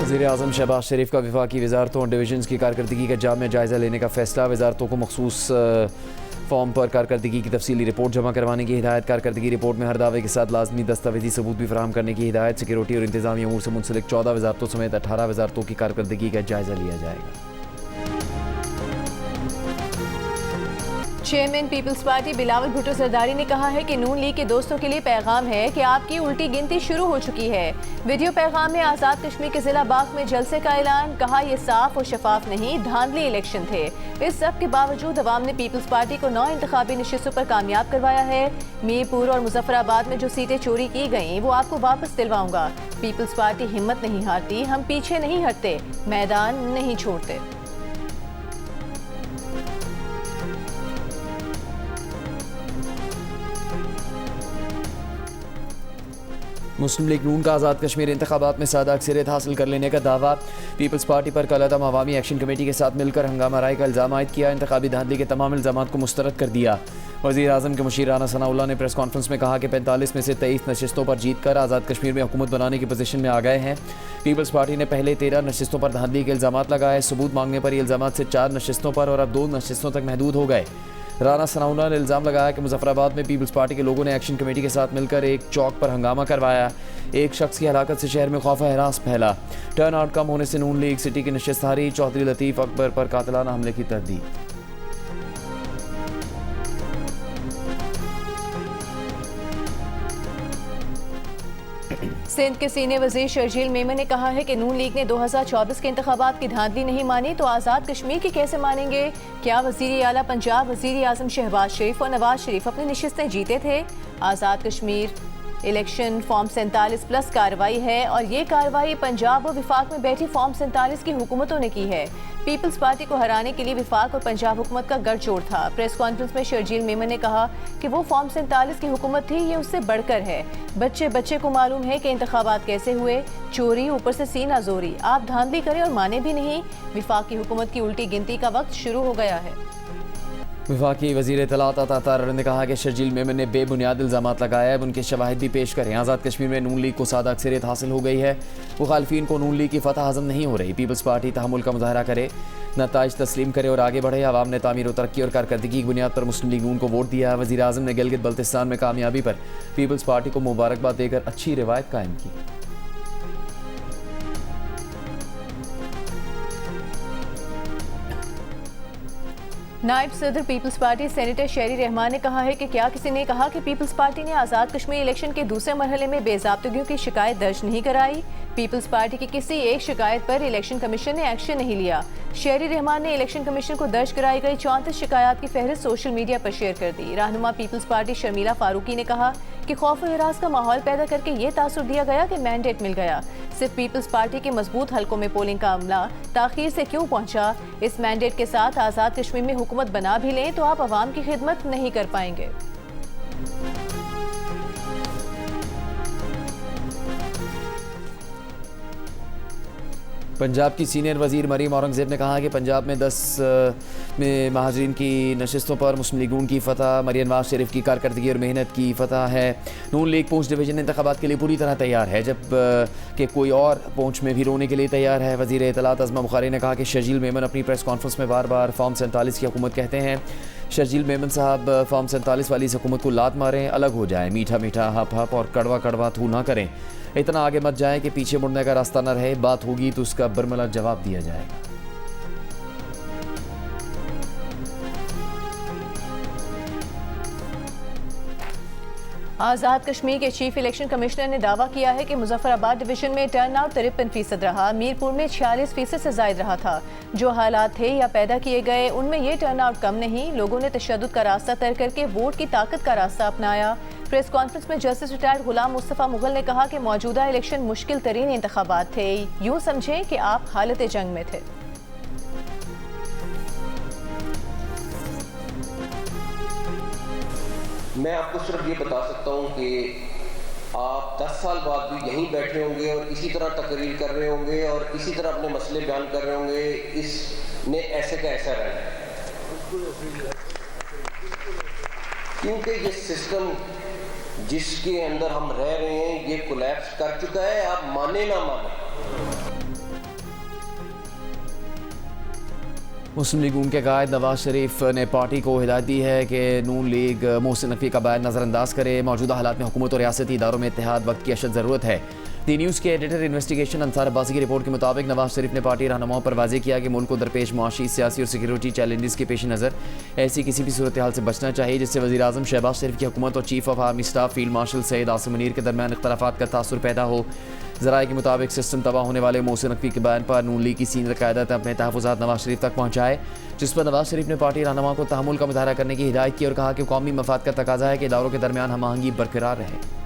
वज़ीर-ए-आज़म शहबाज शरीफ का वफाकी वज़ारतों और डिवीजन्स की कारकर्दगी का जाम में जायज़ा लेने का फ़ैसला। वज़ारतों को मखसूस फॉर्म पर कारकर्दगी की तफसीली रिपोर्ट जमा करवाने की हिदायत। कारकर्दगी रिपोर्ट में हर दावे के साथ लाजमी दस्तावेजी सबूत भी फराहम करने की हिदायत। सिक्योरिटी और इंतज़ामी अमूर से मुंसलिक 14 वज़ारतों समेत 18 वज़ारतों की कारकर्दगी का जायज़ा लिया जाएगा। चेयरमैन पीपल्स पार्टी बिलावल भुट्टो सरदारी ने कहा है कि नून लीग के दोस्तों के लिए पैगाम है कि आपकी उल्टी गिनती शुरू हो चुकी है। वीडियो पैगाम में आज़ाद कश्मीर के जिला बाग में जलसे का ऐलान। कहा यह साफ और शफाफ नहीं, धांधली इलेक्शन थे। इस सब के बावजूद अवाम ने पीपल्स पार्टी को 9 इंतखाबी नशिस्तों पर कामयाब करवाया है। मीरपुर और मुजफ्फराबाद में जो सीटें चोरी की गईं वो आपको वापस दिलवाऊंगा। पीपल्स पार्टी हिम्मत नहीं हारती, हम पीछे नहीं हटते, मैदान नहीं छोड़ते। मुस्लिम लीग नून का आज़ाद कश्मीर इंतखाबात में सादा अक्सरियत हासिल कर लेने का दावा। पीपल्स पार्टी पर कल अदम अवामी एक्शन कमेटी के साथ मिलकर हंगामा राय का इल्ज़ाम आयद किया। इंतखाबी धांधली के तमाम इल्ज़ामात को मुस्तरद कर दिया। वज़ीर-ए-आज़म के मुशीर राना सनाउल्लाह ने प्रेस कॉन्फ्रेंस में कहा कि 45 में से 23 नशिस्तों पर जीत कर आज़ाद कश्मीर में हुकूमत बनाने की पोजीशन में आ गए हैं। पीपल्स पार्टी ने पहले 13 नशिस्तों पर धांधली के इल्ज़ामात लगाए। सबूत मांगने पर ये इल्ज़ामात से 4 नशिस्तों पर और अब 2 नशिस्तों तक महदूद हो गए। राना सनाउल्लाह ने इल्ज़ाम लगाया कि मुजफ्फराबाद में पीपल्स पार्टी के लोगों ने एक्शन कमेटी के साथ मिलकर एक चौक पर हंगामा करवाया। एक शख्स की हलाकत से शहर में खौफ व हरास फैला। टर्न आउट कम होने से नून लीग सिटी की नशिस्त हारी। चौधरी लतीफ़ अकबर पर कातिलाना हमले की तरदीद। सिंध के सीनियर वजीर शर्जील मेमन ने कहा है कि नून लीग ने 2024 के इंतखाबात की धांधली नहीं मानी तो आज़ाद कश्मीर की कैसे मानेंगे। क्या वज़ीर आला पंजाब वज़ीर-ए-आज़म शहबाज शरीफ और नवाज शरीफ अपनी नशिस्तें जीते थे। Azad Kashmir election form 47 plus कार्रवाई है और ये कार्रवाई पंजाब और विफाक में बैठी फॉर्म 47 की हुकूमतों ने की है। पीपल्स पार्टी को हराने के लिए विफाक और पंजाब हुकूमत का गठजोड़ था। प्रेस कॉन्फ्रेंस में शर्जील मेमन ने कहा कि वो फॉर्म 47 की हुकूमत थी, ये उससे बढ़कर है। बच्चे बच्चे को मालूम है कि इंतखाबात कैसे हुए, चोरी ऊपर से सीना जोरी। आप धांधली करें और माने भी नहीं। विफाक की हुकूमत की उल्टी गिनती का वक्त शुरू हो गया है। वफाकी वज़ीर इत्तलात अता तारर ने कहा कि शर्जील मेमन ने बेबुनियाद इल्ज़ामात लगाया है। अब उनके शवाहिद भी पेश करें। आज़ाद कश्मीर में नून लीग को सादा अक्सरियत हासिल हो गई है। मुखालफिन को नून लीग की फतह हज़म नहीं हो रही। पीपल्स पार्टी तहम्मुल का मुजाहरा करे, नताइज तस्लीम करे और आगे बढ़े। आवाम ने तामीर और तरक्की और कारकर्दगी की बुनियाद पर मुस्लिम लीग नून को वोट दिया। वज़ीर-ए-आज़म ने गिलगित बल्तिस्तान में कामयाबी पर पीपल्स पार्टी को मुबारकबाद देकर अच्छी रिवायत कायम की। नायब सदर पीपल्स पार्टी सेनेटर शेरी रहमान ने कहा है कि क्या किसी ने कहा कि पीपल्स पार्टी ने आज़ाद कश्मीर इलेक्शन के दूसरे मरहले में बेज़ाब्तगियों की शिकायत दर्ज नहीं कराई। पीपल्स पार्टी की किसी एक शिकायत पर इलेक्शन कमीशन ने एक्शन नहीं लिया। शेरी रहमान ने इलेक्शन कमीशन को दर्ज कराई गई 34 शिकायत की फहरिस्त सोशल मीडिया पर शेयर कर दी। रहनुमा पीपल्स पार्टी शर्मिला फारूकी ने कहा कि खौफ व हिरास का माहौल पैदा करके ये तासुर दिया गया कि मैंडेट मिल गया। सिर्फ पीपल्स पार्टी के मजबूत हलकों में पोलिंग का अमला ताखीर से क्यों पहुंचा। इस मैंडेट के साथ आज़ाद कश्मीर में हुकूमत बना भी लें तो आप अवाम की खिदमत नहीं कर पाएंगे। पंजाब की सीनियर वज़ीर मरीम औरंगज़ेब ने कहा कि पंजाब में 10 में महाजरीन की नशिस्तों पर मुस्लिम लीग नून की फतह मरियम नवाज शरीफ की कारकर्दगी और मेहनत की फतह है। नून लीग पूंछ डिवीज़न इंतखाबात के लिए पूरी तरह तैयार है, जब कि कोई और पूंछ में भी रोने के लिए तैयार है। वज़ीर इत्तलात अज़मा बुखारी ने कहा कि शर्जील मेमन अपनी प्रेस कॉन्फ्रेंस में बार बार फॉर्म 47 की हुकूमत कहते हैं। शर्जील मेमन साहब फॉर्म 47 वाली इस हुकूमत को लात मारें, अलग हो जाए, मीठा मीठा हप हप और कड़वा कड़वा थू ना करें। इतना आगे मत जाए कि पीछे मुड़ने का रास्ता न रहे। बात होगी तो उसका बरमला जवाब दिया जाएगा। आज़ाद कश्मीर के चीफ इलेक्शन कमिश्नर ने दावा किया है कि मुजफ्फराबाद डिवीजन में टर्न आउट 53% रहा। मीरपुर में 46% से जायद रहा था। जो हालात थे या पैदा किए गए उनमें ये टर्न आउट कम नहीं। लोगों ने तशद्दुद का रास्ता तय करके वोट की ताकत का रास्ता अपनाया। प्रेस कॉन्फ्रेंस में जस्टिस रिटायर्ड गुलाम मुस्तफ़ा मुगल ने कहा कि मौजूदा इलेक्शन मुश्किल तरीन इंतखाबात थे। यूँ समझें कि आप हालत जंग में थे। मैं आपको सिर्फ ये बता सकता हूँ कि आप 10 साल बाद भी यहीं बैठे होंगे और इसी तरह तकरीर कर रहे होंगे और इसी तरह अपने मसले बयान कर रहे होंगे। इसने ऐसे का ऐसा रहना, क्योंकि ये सिस्टम जिसके अंदर हम रह रहे हैं ये कोलैप्स कर चुका है, आप माने ना माने। मुस्लिम लीग नून के कायद नवाज शरीफ ने पार्टी को हिदायत दी है कि नून लीग मोहसिन नकवी का बयान नज़रअंदाज करे। मौजूदा हालात में हुकूमत और रियासती इदारों में इत्तेहाद वक्त की अशद ज़रूरत है। दी न्यूज़ के एडिटर इन्वेस्टिगेशन अंसार अब्बासी की रिपोर्ट के मुताबिक नवाज शरीफ ने पार्टी रहनुमाओं पर वाज़ेह किया कि मुल्क को दरपेश मुआशी, सियासी और सिक्योरिटी चैलेंजेस के पेश नज़र ऐसी किसी भी सूरत हाल से बचना चाहिए जिससे वज़ीर आज़म शहबाज शरीफ की हुकूमत और chief of army staff field marshal Syed Asim Munir के दरमियान इख्तलाफात का तासुर पैदा हो। ज़राए के मुताबिक सिस्टम तबाह होने वाले मोहसिन नकवी के बयान पर नून लीग की सीनियर क़यादत अपने तहफ़्फ़ुज़ात नवाज शरीफ तक पहुँचाए, जिस पर नवाज शरीफ ने पार्टी रहनुमा को तहम्मुल का मुज़ाहरा करने की हिदायत की और कहा कि कौमी मफाद का तकाज़ा है कि इदारों के दरमियान हम आहंगी बरकरार रहे।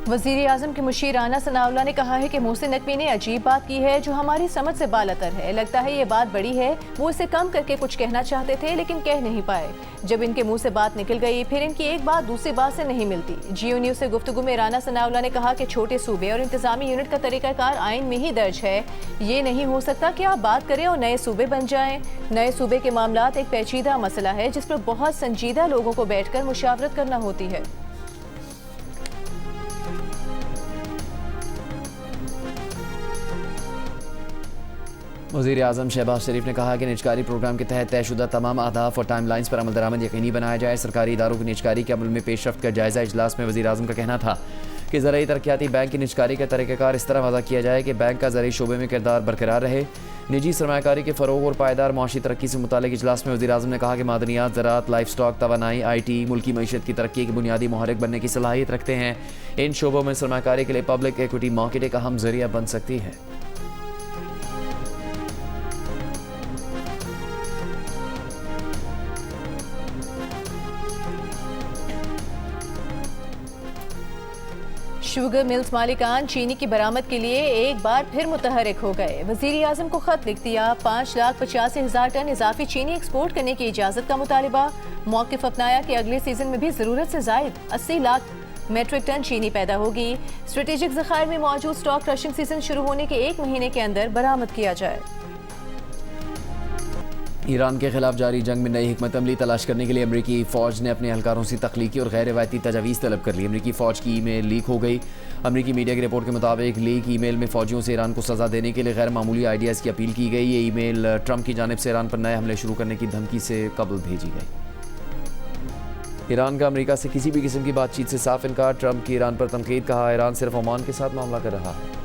वज़ीर आज़म के मुशीर राना सनाउल्लाह ने कहा है कि मोहसिन नकवी ने अजीब बात की है जो हमारी समझ से बालातर है। लगता है ये बात बड़ी है, वो इसे कम करके कुछ कहना चाहते थे लेकिन कह नहीं पाए। जब इनके मुंह से बात निकल गई फिर इनकी एक बात दूसरी बात से नहीं मिलती। जियो न्यूज़ से गुफ्तगू में राना सनाउल्लाह ने कहा कि छोटे सूबे और इंतजामी यूनिट का तरीकाकार आइन में ही दर्ज है। ये नहीं हो सकता कि आप बात करें और नए सूबे बन जाएं। नए सूबे के मामलात एक पेचीदा मसला है जिस पर बहुत संजीदा लोगों को बैठकर मुशावरत करना होती है। वज़ीर आज़म शहबाज शरीफ ने कहा कि निजकारी प्रोग्राम के तहत तयशुदा तमाम अहदाफ और टाइम लाइन्स पर अमल दरामद यकीनी बनाया जाए। सरकारी इदारों की निजकारी के अमल में पेशरफ्त का जायज़ा इजलास में वज़ीर आज़म का कहना था कि ज़राई तरक्याती बैंक की निजकारी का तरीक़ाकार इस तरह वज़ा किया जाए कि बैंक का ज़राई शोबे में किरदार बरकरार रहे। निजी सरमायाकारी के फ़रोग़ और पायदार माशी तरक्की से मुतालिक इजलास में वज़ीर आज़म ने कहा कि मादनियात, ज़राअत, लाइफ स्टॉक, तवानाई, IT मुल्की मईशत की तरक्की के बुनियादी मुहर्रिक बनने की सलाहियत रखते हैं। इन शोबों में सरमायाकारी के लिए पब्लिक इक्विटी मार्केट एक अहम ज़रिया बन सकती है। शुगर मिल्स मालिकान चीनी की बरामद के लिए एक बार फिर मुतहरिक हो गए। वज़ीर आज़म को खत लिख दिया। 5,85,000 टन इजाफी चीनी एक्सपोर्ट करने की इजाज़त का मुतालिबा। मौक़िफ़ अपनाया कि अगले सीज़न में भी ज़रूरत से ज़ायद 80 लाख मेट्रिक टन चीनी पैदा होगी। स्ट्रेटेजिक ज़खायर में मौजूद स्टॉक क्रशिंग सीज़न शुरू होने के 1 महीने के अंदर बरामद किया जाए। ईरान के खिलाफ जारी जंग में नई हिकमत अमली तलाश करने के लिए अमरीकी फ़ौज ने अपने एहलकारों से तख्लीकी और गैर रवायती तजावीज़ तलब कर ली। अमरीकी फ़ौज की ईमेल लीक हो गई। अमरीकी मीडिया की रिपोर्ट के मुताबिक लीक ईमेल में फ़ौजियों से ईरान को सज़ा देने के लिए गैर मामूली आइडियाज़ की अपील की गई। ये ईमेल ट्रंप की जानिब से ईरान पर नए हमले शुरू करने की धमकी से कबल भेजी गई। ईरान का अमरीका से किसी भी किस्म की बातचीत से साफ इनकार। ट्रंप की ईरान पर तनकीद, कहा ईरान सिर्फ ओमान के साथ मामला कर रहा है।